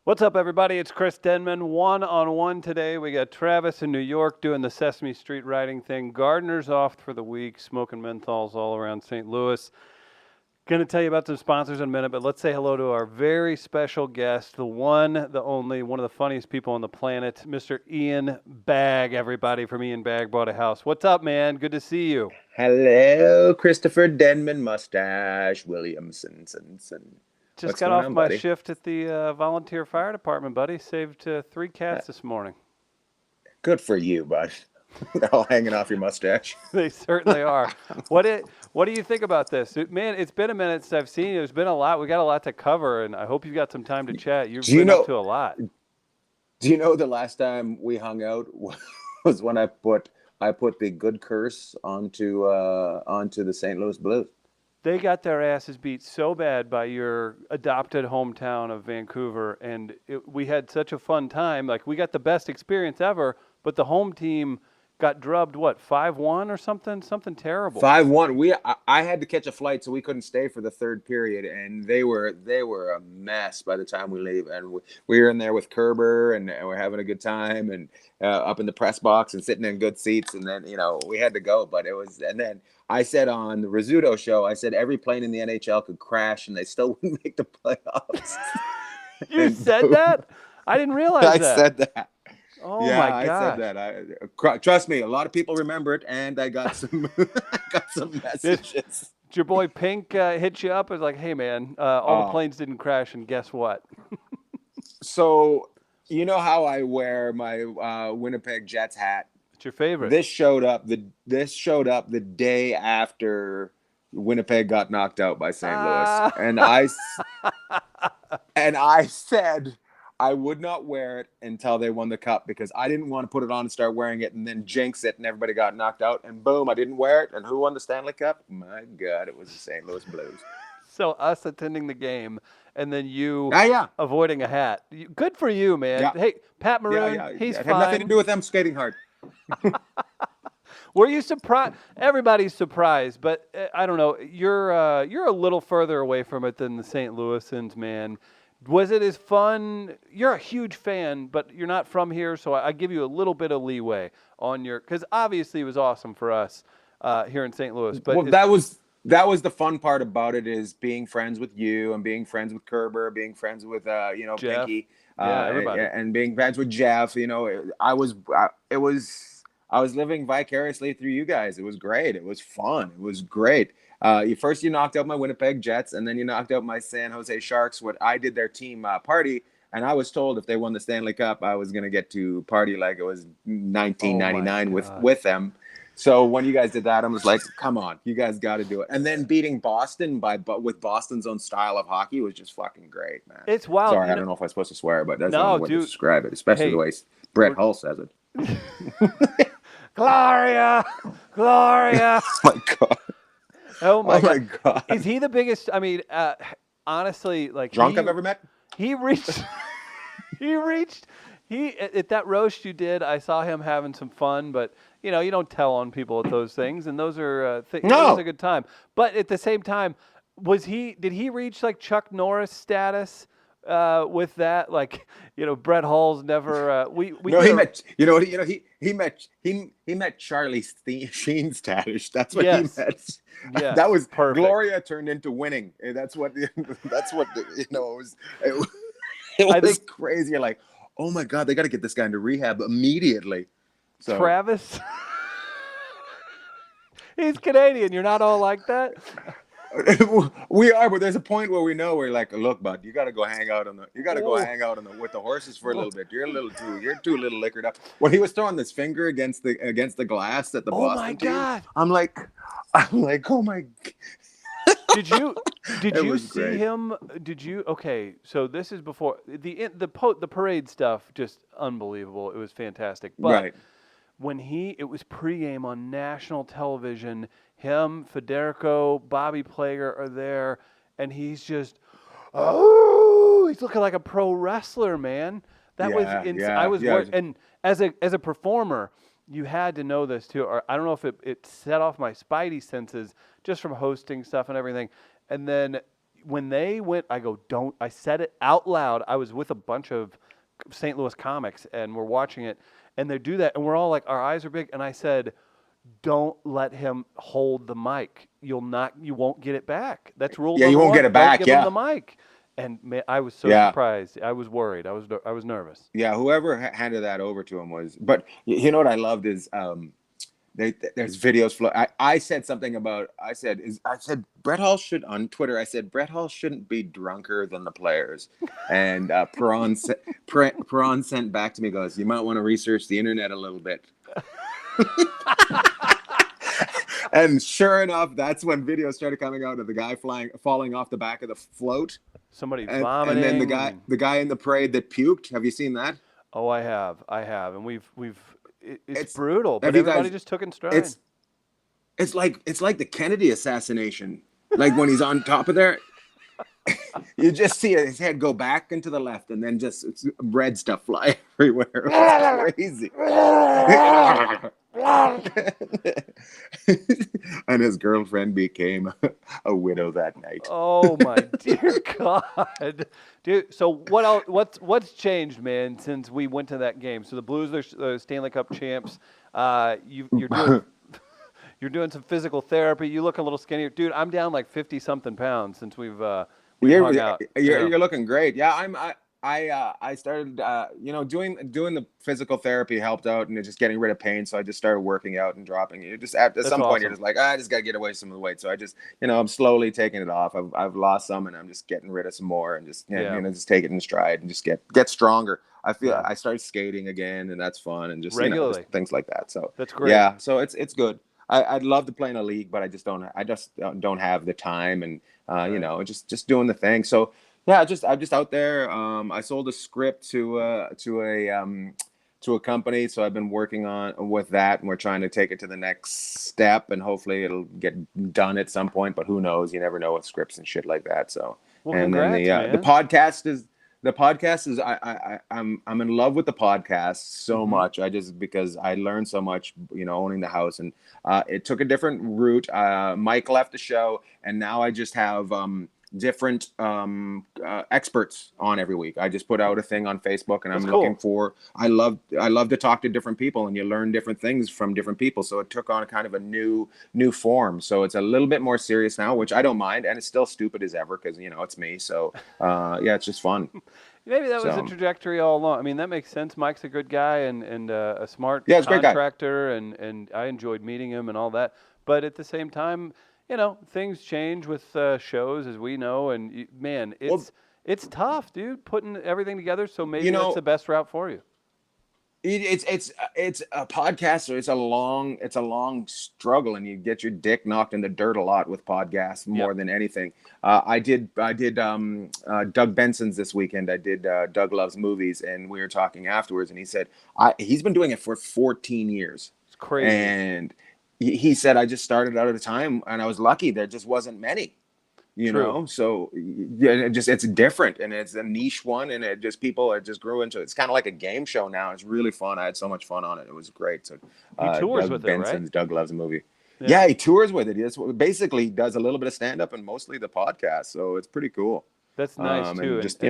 What's up, everybody? It's Chris Denman, one-on-one today. We got Travis in New York doing the Sesame Street writing thing. Gardner's off for the week, smoking menthols all around St. Louis. Going to tell you about some sponsors in a minute, but let's say hello to our very special guest, the one, the only, one of the funniest people on the planet, Mr. Ian Bagg, everybody from Ian Bagg Bought a House. What's up, man? Good to see you. Hello, Christopher Denman, Mustache Williamson. Just What's got going off on, my buddy? shift at the volunteer fire department, buddy. Saved 3 Uh, cats this morning. Good for you, bud. They're all hanging off your mustache. They certainly are. What do you think about this? Man, it's been a minute since I've seen you. There's been a lot. We got a lot to cover, and I hope you've got some time to chat. You've Do you been up know? to a lot. Do you know the last time we hung out was when I put the good curse onto the St. Louis Blues. They got their asses beat so bad by your adopted hometown of Vancouver, and we had such a fun time. Like, we got the best experience ever, but the home team got drubbed, what, 5-1 or something? Something terrible. 5-1. I had to catch a flight, so we couldn't stay for the third period, and they were a mess by the time we leave. And we were in there with Kerber, and we're having a good time, and up in the press box and sitting in good seats. And then we had to go, but it was. And then I said on the Rizzuto show, I said every plane in the NHL could crash, and they still wouldn't make the playoffs. You And said boom, that? I didn't realize I that. said that. Oh Yeah, my I said gosh. that. Trust me, a lot of people remember it, and I got some I got some Did, messages. did your boy Pink hit you up? It was like, hey, man, all the Uh, planes didn't crash, and guess what? so you know how I wear my Winnipeg Jets hat? It's your favorite. This showed up the day after Winnipeg got knocked out by St. Louis, Ah. and I said I would not wear it until they won the cup because I didn't want to put it on and start wearing it and then jinx it and everybody got knocked out and boom, I didn't wear it. And who won the Stanley Cup? My God, it was the St. Louis Blues. So us attending the game and then you Ah, yeah, avoiding a hat. Good for you, man. yeah, Hey, Pat yeah, Maroon, yeah. he's It had nothing to fine. do with them skating hard. Were you surprised? Everybody's surprised, but I don't know. You're a little further away from it than the St. Louisans, man. Was it as fun? You're a huge fan, but you're not from here, so I give you a little bit of leeway on your because obviously it was awesome for us here in St. Louis. But Well, that was the fun part about it is being friends with you and being friends with Kerber, being friends with Jeff, Pinky, yeah, everybody. and being friends with Jeff. I was living vicariously through you guys. It was great. It was fun. It was great. You knocked out my Winnipeg Jets, and then you knocked out my San Jose Sharks. What I did their team party, and I was told if they won the Stanley Cup, I was gonna get to party like it was Oh my 1999 with God. with them. So when you guys did that, I was like, "Come on, you guys got to do it." And then beating Boston with Boston's own style of hockey was just fucking great, man. It's wild. Sorry, I don't know if I'm supposed to swear, but that's the No, only way to dude. describe it, especially the Hey, way Brett we're Hull says it. Gloria, Gloria. Oh my God! Oh my Oh my God. Is God! he the biggest? I mean, honestly, like Drunk I've ever met? he reached, he reached, he at that roast you did. I saw him having some fun, but you don't tell on people at those things, and those are it was a No. good time. But at the same time, did he reach like Chuck Norris status? With that, like Brett Hull's never. We No, did he a met. You know what? He met Charlie Sheen status. That's what he yes, met. That yes, was perfect. Gloria turned into winning. That's what. That's what. It was. It I was think crazy. You're like, oh my God, they got to get this guy into rehab immediately. So Travis, he's Canadian. You're not all like that. we are, but there's a point where we know we're like, look, bud, you got to go hang out Oh, with the horses for a oh, little bit. You're too little liquored up. When he was throwing this finger against the glass at the oh my Boston team, God! I'm like, oh my, Did you did it you was see great. him? Did you? Okay, so this is before the parade stuff. Just unbelievable. It was fantastic. But Right. when it was pregame on national television. Him, Federico, Bobby Plager are there, and he's just, oh, he's looking like a pro wrestler, man. That was Yeah, I yeah, was yeah. and as a performer, you had to know this too. Or I don't know if it set off my spidey senses just from hosting stuff and everything. And then when they went, I go, don't. I said it out loud. I was with a bunch of St. Louis comics, and we're watching it, and they do that, and we're all like, our eyes are big, and I said, don't let him hold the mic. You won't get it back. That's rule Yeah, number you won't one. get it Don't back. give him Yeah. the mic. And man, I was so Yeah. surprised. I was worried. I was nervous. Yeah. Whoever handed that over to him was, but you know what I loved is, there's videos flow. I said something about, I said Brett Hall should, on Twitter, I said Brett Hall shouldn't be drunker than the players. And Perron sent back to me, goes, you might want to research the internet a little bit. And sure enough, that's when videos started coming out of the guy falling off the back of the float. Somebody And then vomiting. the guy in the parade that puked. Have you seen that? Oh, I have, and it's brutal, but Have you everybody guys? just took it in stride. It's like the Kennedy assassination. Like when he's on top of there, you just see his head go back and to the left, and then just red stuff fly everywhere. It's crazy. And his girlfriend became a widow that night. Oh my dear God, dude! So what else? What's changed, man, since we went to that game? So the Blues are the Stanley Cup champs. You're doing you're doing some physical therapy. You look a little skinnier, dude. I'm down like 50-something pounds since we've hung out. You're looking great. Yeah, I started doing the physical therapy helped out, and just getting rid of pain. So I just started working out and dropping it. Just at some point you're just like, I just got to get away some of the weight. So I just I'm slowly taking it off. I've lost some, and I'm just getting rid of some more, and just just take it in stride and just get stronger. I feel I started skating again, and that's fun, and just regularly just things like that. So that's great. Yeah, so it's good. I'd love to play in a league, but I just don't have the time, and just doing the thing. So yeah, I'm just out there. I sold a script to a company, so I've been working on with that, and we're trying to take it to the next step, and hopefully it'll get done at some point. But who knows? You never know with scripts and shit like that. So, well, and congrats, then the podcast is I'm in love with the podcast so much. Because I learned so much, owning the house, and it took a different route. Mike left the show, and now I just have different experts on every week. I just put out a thing on Facebook, and looking for. I love to talk to different people, and you learn different things from different people. So it took on kind of a new form. So it's a little bit more serious now, which I don't mind, and it's still stupid as ever because it's me. So it's just fun. Maybe that was the trajectory all along. I mean, that makes sense. Mike's a good guy and a smart contractor, and I enjoyed meeting him and all that. But at the same time, things change with shows, as we know, and man, it's tough, dude, putting everything together. So maybe that's the best route for you. It's a podcast, so it's a long struggle, and you get your dick knocked in the dirt a lot with podcasts more than anything. I did Doug Benson's this weekend. I did Doug Loves Movies, and we were talking afterwards, and he said he's been doing it for 14 years. It's crazy. And he said, I just started out at a time, and I was lucky. There just wasn't many. So it's different, and it's a niche one, and people just grew into it. It's kind of like a game show now. It's really fun. I had so much fun on it. It was great. So he tours Doug with Benson's it, right? Doug Loves a Movie. Yeah, he tours with it. It's basically he does a little bit of stand up and mostly the podcast. So it's pretty cool. That's nice too. And just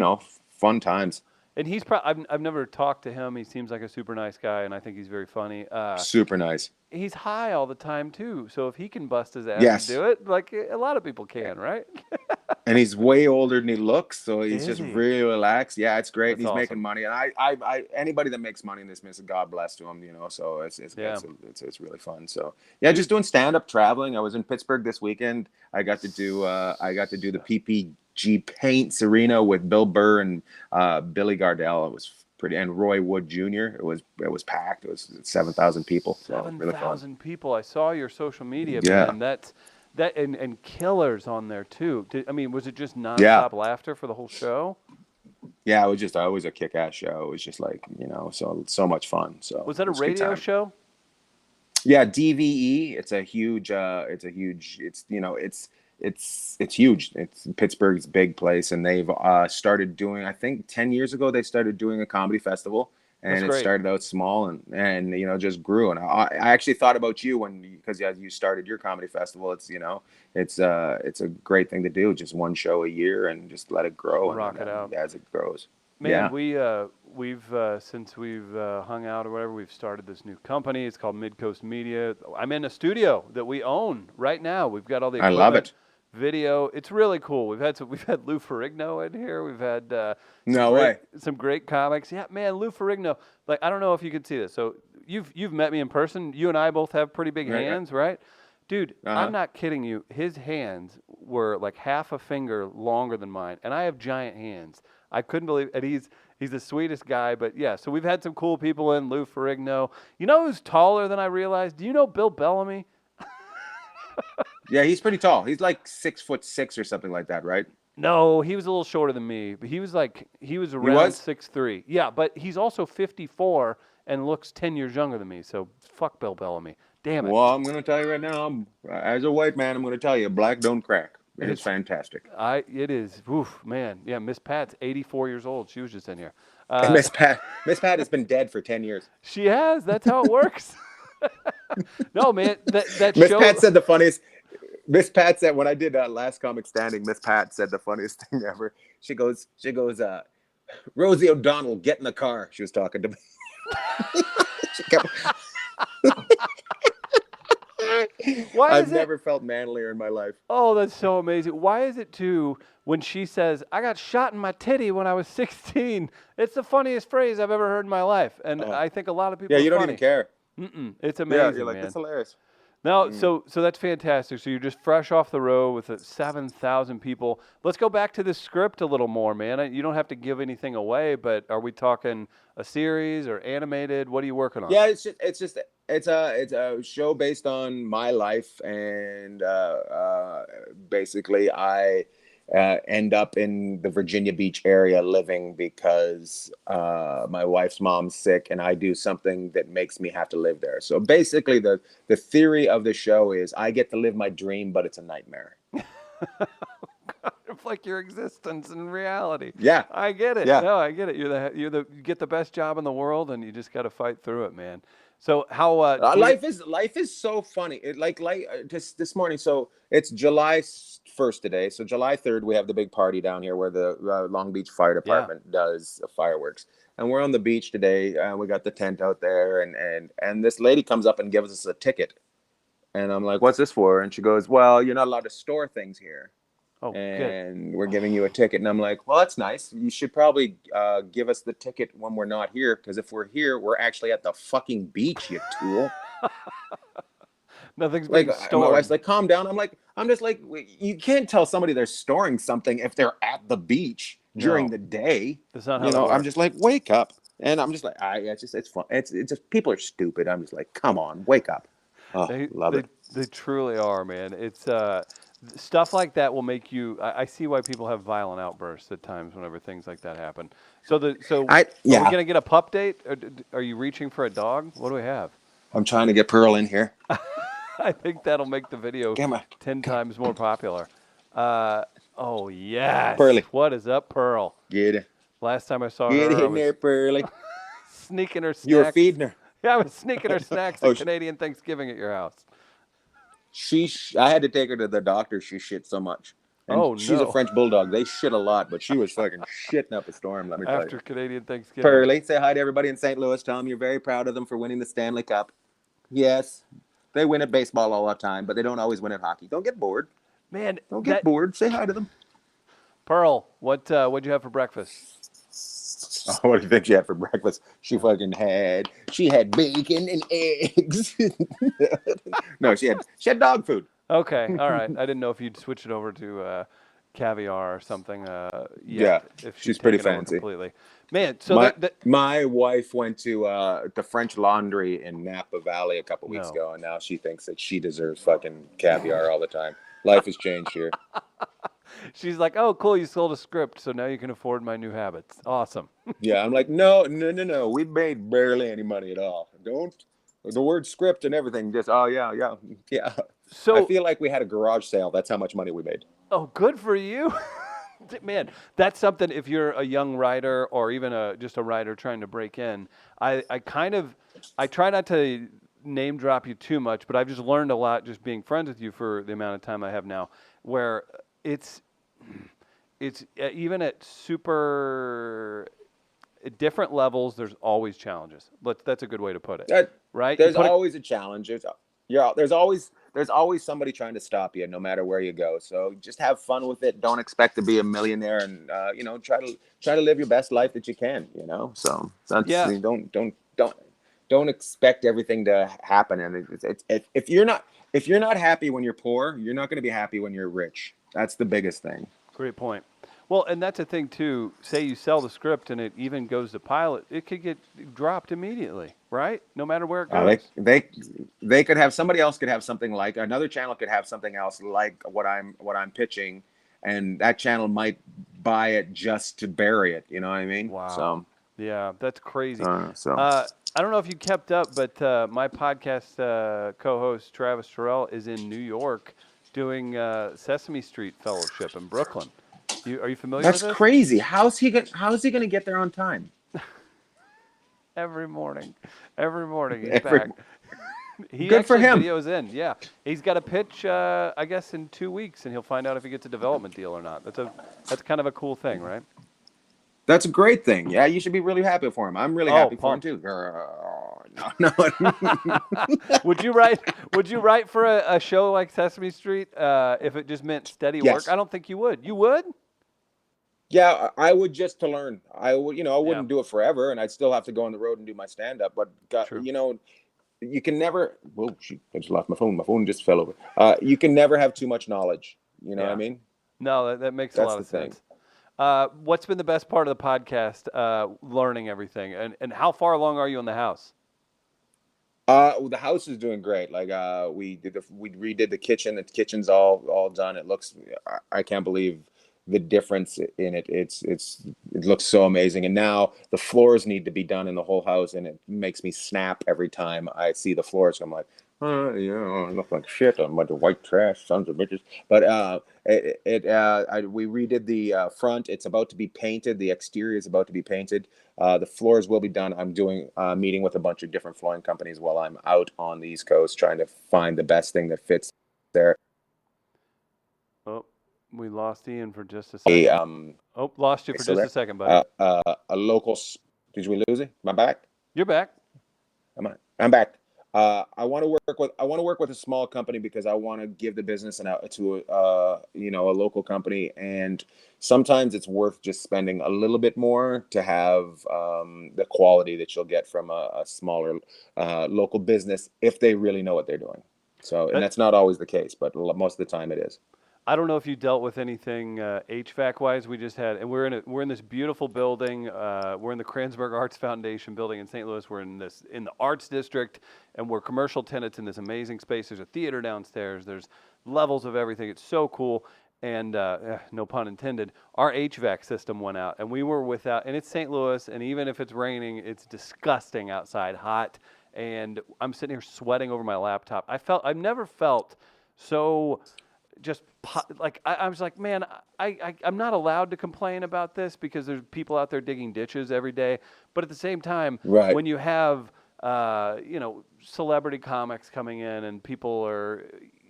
fun times. And he's I've never talked to him. He seems like a super nice guy, and I think he's very funny. Super nice. He's high all the time too. So if he can bust his ass and do it, like a lot of people can, right? And he's way older than he looks, so he's just really relaxed. Yeah, it's great. He's making money, and I anybody that makes money in this business, God bless to him. So it's really fun. So yeah, just doing stand up, traveling. I was in Pittsburgh this weekend. I got to do the PPG Paints Arena with Bill Burr and Billy Gardell. It was pretty, and Roy Wood Jr. It was packed. It was 7,000 people. 7,000 people. I saw your social media, man. That and killers on there too. Was it just nonstop laughter for the whole show? Yeah, it was just always a kick-ass show. It was just like so much fun. So was that a radio show? Yeah, DVE. It's huge. It's huge. It's Pittsburgh's big place, and they've started doing. I think 10 years ago they started doing a comedy festival, That's and it great. started out small and just grew. And I actually thought about you because as you started your comedy festival, it's a great thing to do, just one show a year and just let it grow, and Rock it then out. as it grows. Man, Yeah, we've since we've hung out or whatever, we've started this new company. It's called Midcoast Media. I'm in a studio that we own right now. We've got all the I love equipment, it. video. It's really cool. We've had Lou Ferrigno in here. We've had No way. some great comics. Yeah, man, Lou Ferrigno. Like, I don't know if you could see this. So you've met me in person. You and I both have pretty big Right, right. hands, right? Dude, I'm Uh-huh. not kidding you. His hands were like half a finger longer than mine, and I have giant hands. I couldn't believe, and he's the sweetest guy. But yeah, so we've had some cool people in. Lou Ferrigno. You know who's taller than I realized? Do you know Bill Bellamy? Yeah, he's pretty tall. He's like 6'6" or something like that, right? No, he was a little shorter than me, but he was He around was? 6'3". Yeah, but he's also 54 and looks 10 years younger than me. So fuck Bill Bellamy. Damn it. Well, I'm going to tell you right now, as a white man, I'm going to tell you, black don't crack. It is It's fantastic. it is. Oof, man. Yeah, Miss Pat's 84 years old. She was just in here. And Miss Pat has been dead for 10 years. She has. That's how it works. No, man. That Miss show. Pat said the funniest. Miss Pat said when I did Last Comic Standing, Miss Pat said the funniest thing ever. She goes, Rosie O'Donnell, get in the car. She was talking to me. She kept, Why I've is it? never felt manlier in my life. Oh, that's so amazing. Why is it too when she says, "I got shot in my titty when I was 16"? It's the funniest phrase I've ever heard in my life, and I think a lot of people. Yeah, are you don't funny. even care. It's Yeah, amazing, you're like, man. that's hilarious. No, so that's fantastic. So you're just fresh off the road with 7,000 people. Let's go back to the script a little more, man. You don't have to give anything away, but are we talking a series or animated? What are you working on? Yeah, it's a show based on my life, and basically I end up in the Virginia Beach area living because my wife's mom's sick, and I do something that makes me have to live there. So basically, the theory of the show is I get to live my dream, but it's a nightmare. Of like your existence in reality. Yeah, I get it. yeah. No, I get it. You get the best job in the world, and you just got to fight through it, man. So how Life is so funny. Just this morning. So it's July 1st today. So July 3rd, we have the big party down here where the Long Beach Fire Department does fireworks, and we're on the beach today. We got the tent out there, and this lady comes up and gives us a ticket, and I'm like, "What's this for?" And she goes, "Well, you're not allowed to store things here, Oh, good. and we're giving you a ticket." And I'm like, "Well, that's nice. You should probably give us the ticket when we're not here, because if we're here, we're actually at the fucking beach, you tool." Nothing's Like being my wife's stored. like, "Calm down." I'm just like, you can't tell somebody they're storing something if they're at the beach during No, the day. that's not how that I'm works. just like, wake up. And I'm just like, it's fun. It's just people are stupid. I'm just like, come on, wake up. Oh, They love they it. they truly are, man. It's stuff like that will make you. I see why people have violent outbursts at times whenever things like that happen. So I are we yeah. gonna get a pup date? Or are you reaching for a dog? What do we have? I'm trying to get Pearl in here. I think that'll make the video Come on, 10 times more popular. Oh yes. Pearly. What is up, Pearl? Get it. Last time I saw Get her, I in was there, Pearly. sneaking her You were snacks. feeding her. Yeah, I was sneaking her snacks Oh, at Canadian Thanksgiving at your house. I had to take her to the doctor. She shit so much. And Oh she's a no. French bulldog. They shit a lot, but she was fucking shitting up a storm, let me tell you. After Canadian Thanksgiving. Pearly, say hi to everybody in St. Louis. Tell them you're very proud of them for winning the Stanley Cup. Yes, they win at baseball all the time, but they don't always win at hockey. Don't get bored. Man, Don't get bored. Say hi to them. Pearl, what'd you have for breakfast? Oh, what do you think she had for breakfast? She had bacon and eggs. No, she had dog food. Okay, all right. I didn't know if you'd switch it over to caviar or something. Yeah, if she's she'd pretty taken over fancy. completely. Man, so my wife went to the French Laundry in Napa Valley a couple weeks ago, and now she thinks that she deserves fucking caviar all the time. Life has changed here. She's like, "Oh, cool! You sold a script, so now you can afford my new habits. Awesome." Yeah, I'm like, no. We made barely any money at all. Don't the word script and everything. Just yeah. So I feel like we had a garage sale. That's how much money we made. oh, good for you. Man, that's something. If you're a young writer or even just a writer trying to break in, I try not to name drop you too much, but I've just learned a lot just being friends with you for the amount of time I have now. Where it's even at super at different levels, there's always challenges. That's a good way to put it, right? There's always a challenge. There's always somebody trying to stop you, no matter where you go. So just have fun with it. Don't expect to be a millionaire, and try to live your best life that you can. So that's Yeah. don't expect everything to happen. And if you're not happy when you're poor, you're not going to be happy when you're rich. That's the biggest thing. Great point. Well, and that's a thing too. Say you sell the script and it even goes to pilot, it could get dropped immediately, right? No matter where it goes. They could have somebody else could have something like another channel could have something else like what I'm pitching, and that channel might buy it just to bury it. You know what I mean? Wow. So yeah, that's crazy. I don't know if you kept up, but my podcast co-host Travis Terrell is in New York doing Sesame Street Fellowship in Brooklyn. Are you familiar with this? That's crazy. How's he going to get there on time? Every morning he's back. He Good for him. Videos in, yeah. He's got a pitch, I guess, in 2 weeks, and he'll find out if he gets a development deal or not. That's kind of a cool thing, right? That's a great thing. Yeah, you should be really happy for him. I'm really happy for him too. No. Would you write for a show like Sesame Street if it just meant steady work? I don't think you would. You would? Yeah, I would, just to learn. I wouldn't do it forever, and I'd still have to go on the road and do my stand-up. But you can never. Whoa, shoot! I just lost my phone. My phone just fell over. You can never have too much knowledge. You know what I mean? No, that makes a lot of sense. What's been the best part of the podcast? Learning everything, and how far along are you in the house? The house is doing great. Like we redid the kitchen. The kitchen's all done. It looks. I can't believe the difference in it. It looks so amazing. And now the floors need to be done in the whole house, and it makes me snap every time I see the floors. So I'm like, I look like shit. I'm like white trash, sons of bitches. But we redid the front. It's about to be painted. The exterior is about to be painted. The floors will be done. I'm doing a meeting with a bunch of different flooring companies while I'm out on the East Coast trying to find the best thing that fits there. Oh, we lost Ian for just a second. Lost you for just a second, buddy. A local. Did we lose it? Am I back? You're back. I'm back. I want to work with a small company because I want to give the business to a local company, and sometimes it's worth just spending a little bit more to have the quality that you'll get from a smaller local business if they really know what they're doing. So, and that's not always the case, but most of the time it is. I don't know if you dealt with anything HVAC wise. We just had, and we're in this beautiful building. We're in the Kranzberg Arts Foundation building in St. Louis. We're in the Arts District, and we're commercial tenants in this amazing space. There's a theater downstairs. There's levels of everything. It's so cool. And no pun intended, our HVAC system went out, and we were without. And it's St. Louis, and even if it's raining, it's disgusting outside, hot. And I'm sitting here sweating over my laptop. I've never felt so. Just like I was like, man, I'm not allowed to complain about this because there's people out there digging ditches every day. But at the same time, when you have celebrity comics coming in and people are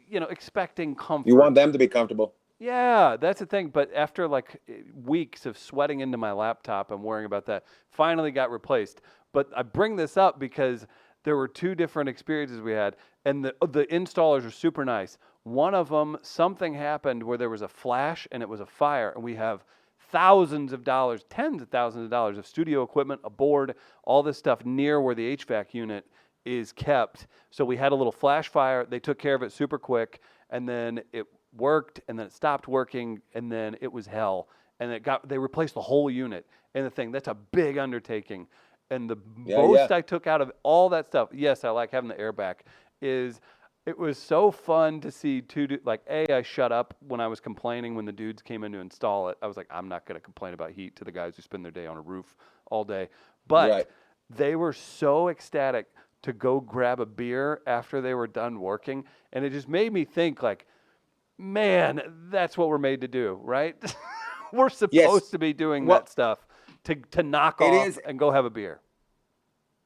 expecting comfort, you want them to be comfortable. Yeah, that's the thing. But after like weeks of sweating into my laptop and worrying about that, finally got replaced. But I bring this up because there were two different experiences we had, and the installers are super nice. One of them, something happened where there was a flash and it was a fire, and we have thousands of dollars, tens of thousands of dollars of studio equipment, a board, all this stuff near where the HVAC unit is kept. So we had a little flash fire. They took care of it super quick, and then it worked, and then it stopped working, and then it was hell. And they replaced the whole unit. And the thing, that's a big undertaking. And the most I took out of all that stuff, yes, I like having the air back, is it was so fun to see I shut up when I was complaining when the dudes came in to install it. I was like, I'm not going to complain about heat to the guys who spend their day on a roof all day. But they were so ecstatic to go grab a beer after they were done working. And it just made me think like, man, that's what we're made to do, right? We're supposed to be doing Well, that stuff to knock it off is. and go have a beer.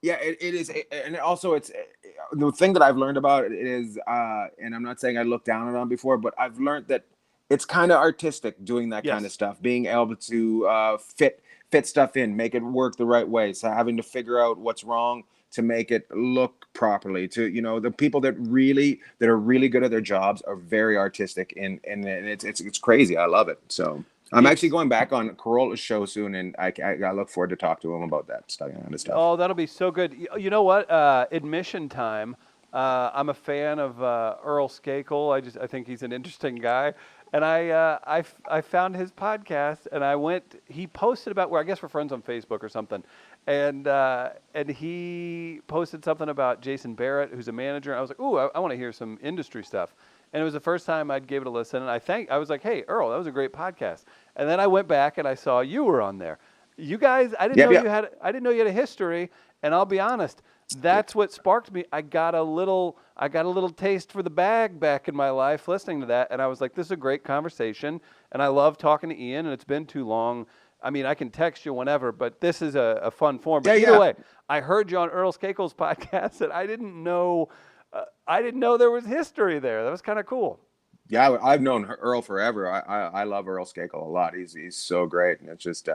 Yeah, it is, and also it's the thing that I've learned about it is, and I'm not saying I looked down on it before, but I've learned that it's kind of artistic doing that kind of Yes. stuff, being able to fit stuff in, make it work the right way. So having to figure out what's wrong to make it look properly. To the people that are really good at their jobs are very artistic, and it's crazy. I love it. So. I'm actually going back on Corolla's show soon, and I look forward to talk to him about that stuff. Oh, that'll be so good. You know what? Admission time. I'm a fan of Earl Skakel. I think he's an interesting guy, and I found his podcast, and I went. He posted about I guess we're friends on Facebook or something, and he posted something about Jason Barrett, who's a manager. I was like, ooh, I want to hear some industry stuff. And it was the first time I'd give it a listen, and I was like, hey, Earl, that was a great podcast. And then I went back and I saw you were on there. You guys, I didn't know you had a history, and I'll be honest, that's what sparked me. I got a little taste for the bag back in my life listening to that, and I was like, this is a great conversation, and I love talking to Ian, and it's been too long. I mean, I can text you whenever, but this is a fun form. But either way, I heard you on Earl Skakel's podcast, and I didn't know there was history there. That was kind of cool. Yeah, I've known Earl forever. I love Earl Skakel a lot. He's so great, and it's just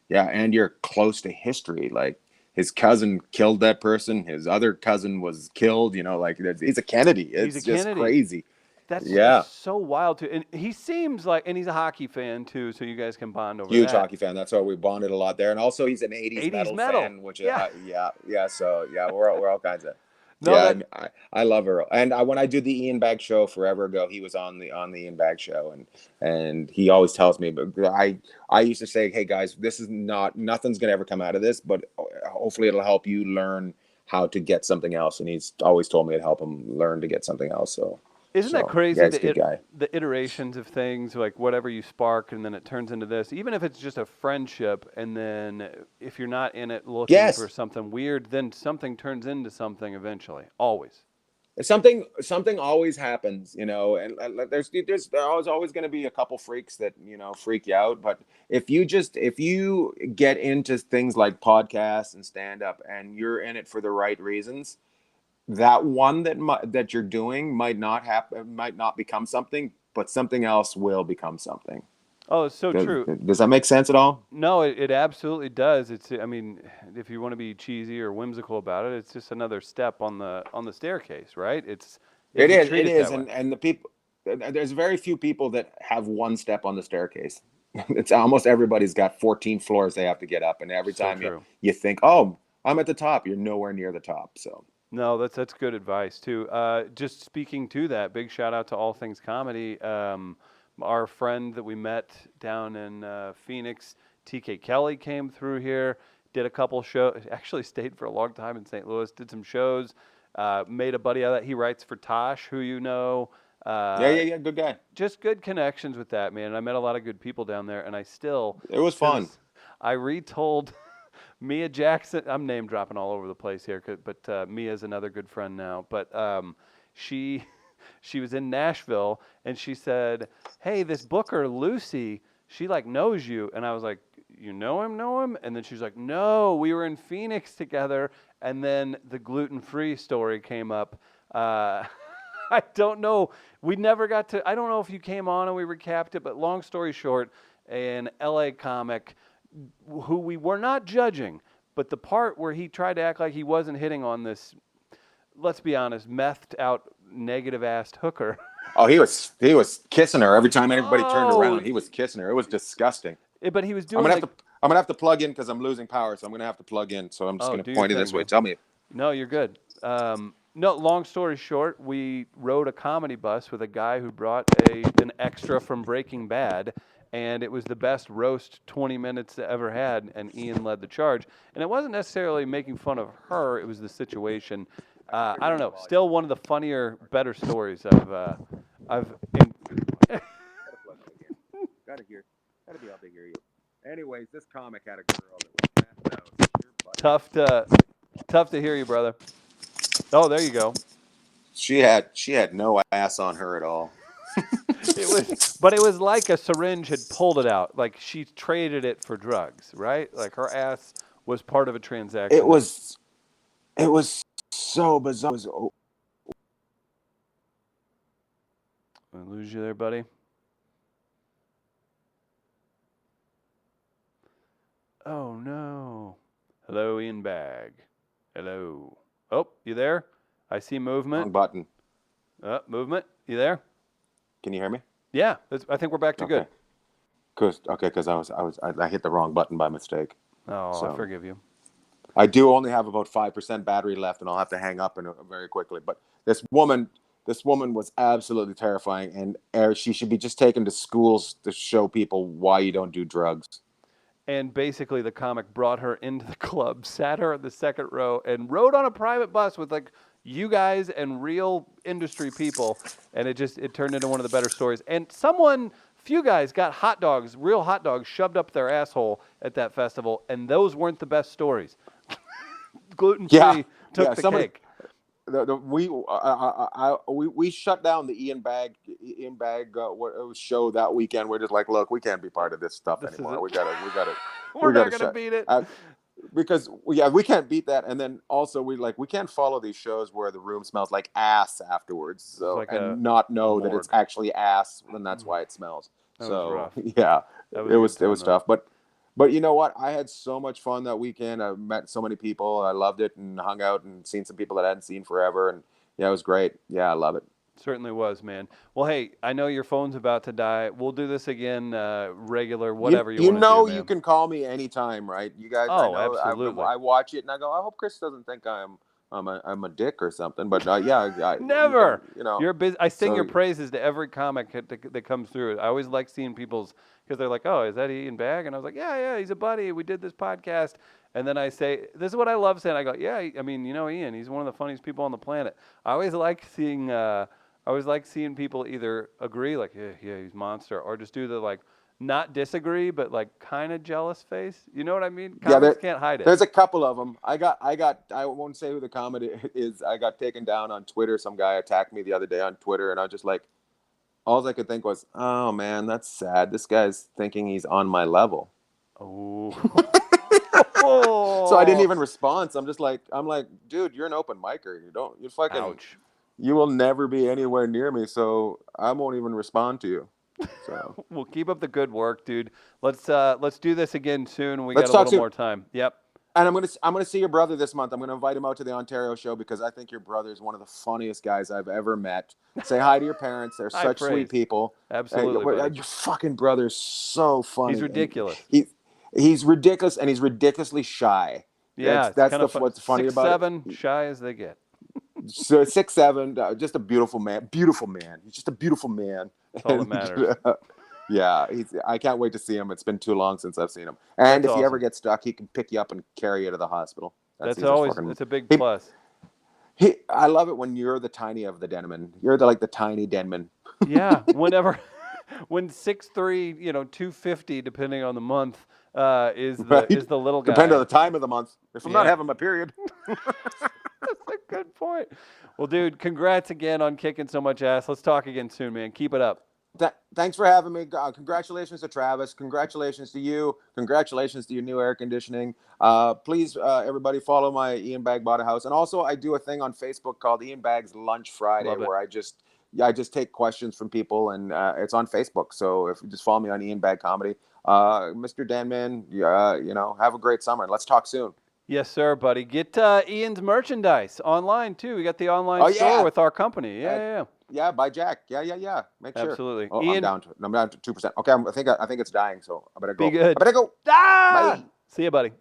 and you're close to history. Like his cousin killed that person. His other cousin was killed. Like he's a Kennedy. It's just crazy. That's so wild too. And he seems like, and he's a hockey fan too, so you guys can bond over Huge that. hockey fan. That's why we bonded a lot there. And also he's an 80s metal fan, which So we're all kinds of. No, I love Earl, and when I did the Ian Bagg show forever ago, he was on the Ian Bagg show, and he always tells me, but I used to say, hey guys, nothing's gonna ever come out of this, but hopefully it'll help you learn how to get something else, and he's always told me it'd help him learn to get something else. So. Isn't that crazy? The iterations of things, like whatever you spark, and then it turns into this. Even if it's just a friendship, and then if you're not in it looking for something weird, then something turns into something eventually. Always. Something always happens, and there's always going to be a couple freaks that freak you out. But if you get into things like podcasts and stand up, and you're in it for the right reasons. That one that you're doing might not become something, but something else will become something. Oh, it's so true. Does that make sense at all? No, it absolutely does. I mean, if you want to be cheesy or whimsical about it, it's just another step on the staircase, right? It is, and the people. There's very few people that have one step on the staircase. It's almost everybody's got 14 floors they have to get up, and every time you think, oh, I'm at the top, you're nowhere near the top. So. No, that's good advice too. Just speaking to that, big shout out to All Things Comedy. Our friend that we met down in Phoenix, TK Kelly, came through here, did a couple shows, actually stayed for a long time in St. Louis, did some shows, made a buddy out of that. He writes for Tosh, who you know. Good guy. Just good connections with that, man. I met a lot of good people down there, and it was fun. I retold Mia Jackson, I'm name dropping all over the place here, but Mia's another good friend now. But she was in Nashville, and she said, hey, this booker, Lucy, she knows you. And I was like, you know him? And then she was like, no, we were in Phoenix together. And then the gluten-free story came up. I don't know. We never got to, I don't know if you came on and we recapped it, but long story short, an LA comic who we were not judging, but the part where he tried to act like he wasn't hitting on this, let's be honest, methed out, negative-assed hooker. Oh, he was kissing her every time anybody turned around. He was kissing her. It was disgusting. But he was doing. I'm gonna have to plug in because I'm losing power, so I'm gonna have to plug in. So I'm just gonna point it this way. Tell me. No, you're good. No, long story short, we rode a comedy bus with a guy who brought an extra from Breaking Bad. And it was the best roast 20 minutes ever had, and Ian led the charge. And it wasn't necessarily making fun of her; it was the situation. I don't know. Still, one of the funnier, better stories I've. Gotta be able to hear you. Anyways, this comic had a girl that was passed out. Tough to hear you, brother. Oh, there you go. She had no ass on her at all. But it was like a syringe had pulled it out. Like she traded it for drugs, right? Like her ass was part of a transaction. It was so bizarre. I lose you there, buddy. Oh no. Hello, Ian Bagg. Hello. Oh, you there? I see movement. Wrong button. Movement. You there? Can you hear me? Yeah. I think we're back to good. Because I hit the wrong button by mistake. Oh, so, I forgive you. I do only have about 5% battery left, and I'll have to hang up very quickly. But this woman was absolutely terrifying, and she should be just taken to schools to show people why you don't do drugs. And basically, the comic brought her into the club, sat her in the second row, and rode on a private bus with like you guys and real industry people, and it turned into one of the better stories. And few guys got real hot dogs shoved up their asshole at that festival, and those weren't the best stories. Gluten-free took the cake. We shut down the Ian Bagg show that weekend. We're just like, look, we can't be part of this stuff anymore. We gotta. We're not gonna beat it. Because we can't beat that, and then also we can't follow these shows where the room smells like ass afterwards, so like not know that it's actually ass, and that's why it smells. That was rough. Yeah, it was tough, but you know what? I had so much fun that weekend. I met so many people. I loved it and hung out and seen some people that I hadn't seen forever, and yeah, it was great. Yeah, I love it. Certainly was, man. Well, hey, I know your phone's about to die. We'll do this again, regular, whatever you want to do. You know, you can call me anytime, right? You guys. Oh, absolutely. I watch it and I go, I hope Chris doesn't think I'm a dick or something. But yeah, never. You're busy. I sing your praises to every comic that comes through. I always like seeing people's, because they're like, oh, is that Ian Bagg? And I was like, yeah, he's a buddy. We did this podcast. And then I say, this is what I love saying. I go, yeah, I mean, Ian, he's one of the funniest people on the planet. I always like seeing people either agree, like, yeah, he's a monster, or just do the, like, not disagree, but, like, kind of jealous face. You know what I mean? Comics can't hide it. There's a couple of them. I won't say who the comedy is. I got taken down on Twitter. Some guy attacked me the other day on Twitter, and I was just like, all I could think was, oh, man, that's sad. This guy's thinking he's on my level. Oh. So I didn't even respond. So I'm like, dude, you're an open micer. You fucking... Ouch. You will never be anywhere near me, so I won't even respond to you. So we'll keep up the good work, dude. Let's do this again soon. We got a little more time. Yep. And I'm gonna see your brother this month. I'm gonna invite him out to the Ontario show because I think your brother is one of the funniest guys I've ever met. Say hi to your parents. They're such sweet people. Absolutely. Your fucking brother's so funny. He's ridiculous. He's ridiculous, and he's ridiculolously shy. Yeah, that's what's funny about 6'7", shy as they get. So 6'7", just a beautiful man. He's just a beautiful man. That's all that matters. Yeah, I can't wait to see him. It's been too long since I've seen him. And if you ever get stuck, he can pick you up and carry you to the hospital. It's a big plus. I love it when you're the tiny of the Denman. You're the tiny Denman. Yeah, when 6'3", 250, depending on the month, is the little guy. Depending on the time of the month. If I'm not having my period. That's a good point. Well, dude, congrats again on kicking so much ass. Let's talk again soon, man. Keep it up. Thanks for having me. Congratulations to Travis. Congratulations to you. Congratulations to your new air conditioning. Please, everybody, follow my Ian Bagg Bought a House. And also, I do a thing on Facebook called Ian Bagg's Lunch Friday, where I just take questions from people, and it's on Facebook. So if you just follow me on Ian Bagg Comedy, Mr. Denman, have a great summer. Let's talk soon. Yes, sir, buddy. Get Ian's merchandise online, too. We got the online store with our company. Yeah. Yeah, by Jack. Yeah. Make sure. Absolutely. Oh, Ian, I'm down to 2%. Okay, I think it's dying, so I better go. Be good. I better go. Ah! Bye. See you, buddy.